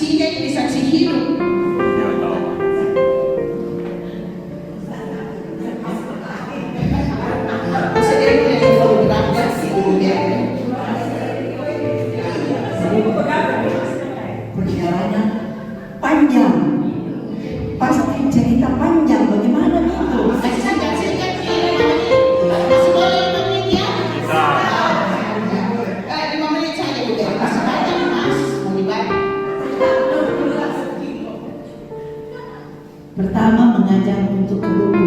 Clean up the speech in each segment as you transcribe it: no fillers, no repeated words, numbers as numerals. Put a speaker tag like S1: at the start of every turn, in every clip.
S1: saksinya ini saksi hidup.
S2: Perjalanannya panjang, pasti cerita panjang. Bagaimana itu?
S1: Masih boleh 5 menit ya? 5 menit saja udah. Masih banyak mas, mau dibantu.
S2: Pertama, mengajak untuk berdoa.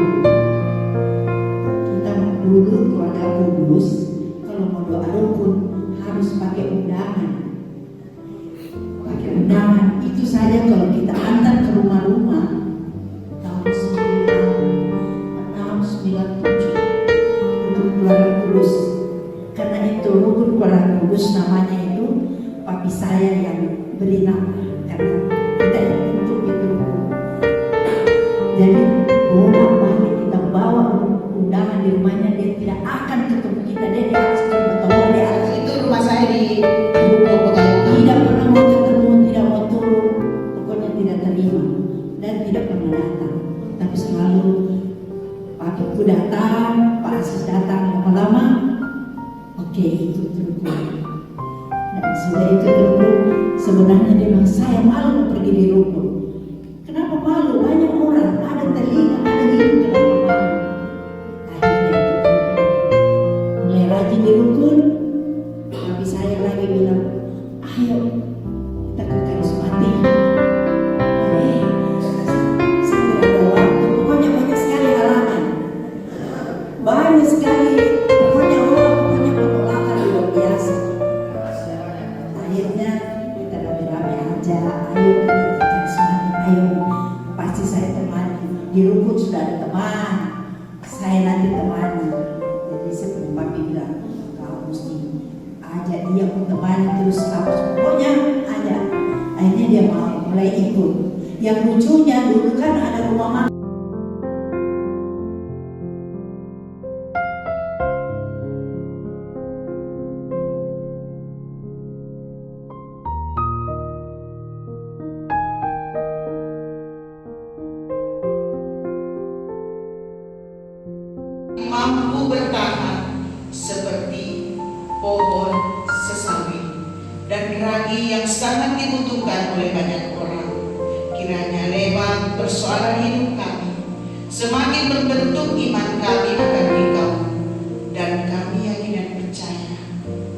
S2: Kita dulu keluarga Kudus, kalau mau doa rukun harus pakai undangan. Pakai undangan itu saja kalau kita antar ke rumah-rumah tahun 1997 untuk keluarga Kudus. Karena itu rukun keluarga Kudus namanya itu papi saya yang beri nama, karena kita untuk itu rukun. Jadi bolak-balik kita bawa undangan di rumahnya, dia tidak akan ketemu kita, dia harus bertemu di atas.
S1: Itu rumah saya di Ruko Pegayokan.
S2: Tidak pernah mau ketemu, tidak mau turun, pokoknya tidak terima dan tidak pernah datang. Tapi selalu papiku datang, Pak Asis datang, lama-lama oke, itu terukun. Dan sudah itu terukun, sebenarnya dia bilang saya malu pergi di rukun. Kenapa malu? Banyak orang, ada telinga, ada hidung, kenapa malu? Akhirnya itu mulai rajin di rukun. Tapi saya lagi bilang, ayo kita ke karismatik. Sampai ada waktu, pokoknya banyak sekali halangan, banyak sekali, pokoknya penolakan luar biasa. Akhirnya kita rame-rame aja, ayo kita ke karismatik, ayo. Pasti saya temani, di rukun sudah ada teman, saya nanti temani. Jadi seperti papi bilang, kau mesti ajak dia untuk temani terus, harus pokoknya ajak. Akhirnya dia mau mulai ikut. Yang lucunya dulu kan ada rumah makan.
S1: Mampu bertahan seperti pohon sesawi dan ragi yang sangat dibutuhkan oleh banyak orang. Kiranya lewat persoalan hidup kami semakin berbentuk iman kami akan Engkau, dan kami yakin dan percaya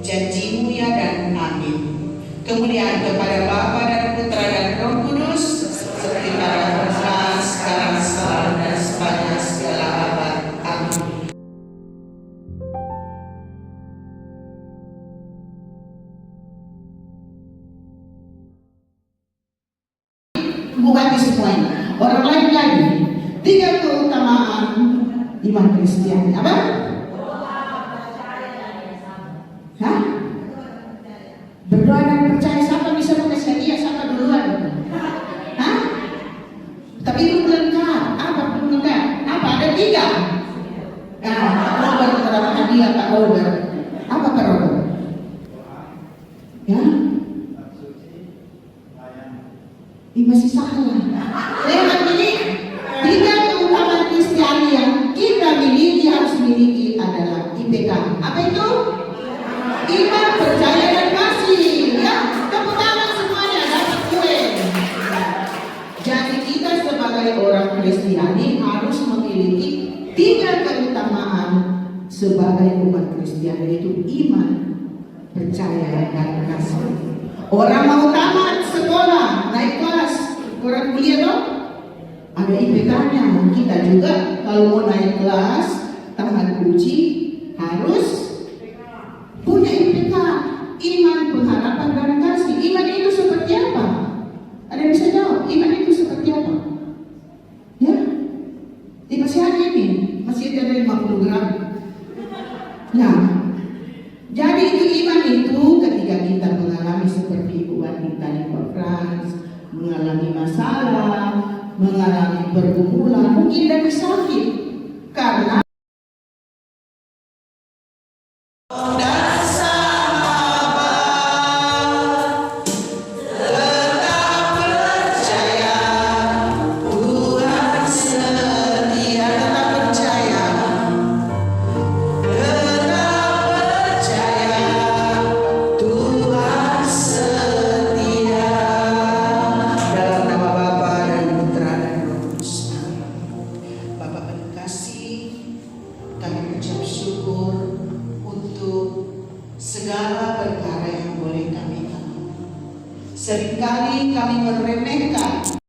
S1: janji-Mu ya dan amin. Kemuliaan kepada Bapa dan Putra dan Roh Kudus seperti pada masa sekarang selalu dan sepanjang segala abad. Amin. Bukan di semuanya. Orang lain lagi. 3 keutamaan iman Kristiani. Apa? Hah? Berdoa dan percaya. Siapa bisa mengesadia? Siapa duluan? Hah? Tapi itu lengkap. Apa belum lengkap? Apa? Ada 3. Pak Robert terdapat hadiah Pak Robert. Apa Pak Robert? Ya? Ini masih salah. Lewat ini 3 keutamaan Kristiani yang kita miliki harus miliki adalah IPK. Apa itu? Iman, percaya dan kasih. Ya, tepuk tangan semuanya, dapat kue. Jadi kita sebagai orang Kristiani harus memiliki 3 keutamaan sebagai umat Kristiani, yaitu iman, percaya dan kasih. Orang mau tamat sekolah, naik kelas, orang kuliah dong, ada IPK-nya. Kita juga kalau mau naik kelas, tamat uji, harus punya IPK. Iman, pengharapan dan kasih. Iman itu seperti apa? Ada yang bisa jawab? Iman itu seperti apa? Ya? Di masih ada ini, masih ada 50 gram. Nah, jadi itu iman itu ketika kita mengalami seperti ibu wanita di Frans, mengalami masalah, mengalami pergumulan, mungkin dari sakit, karena dan sahabat tetap segala perkara yang boleh kami alami. Seringkali kami meremehkan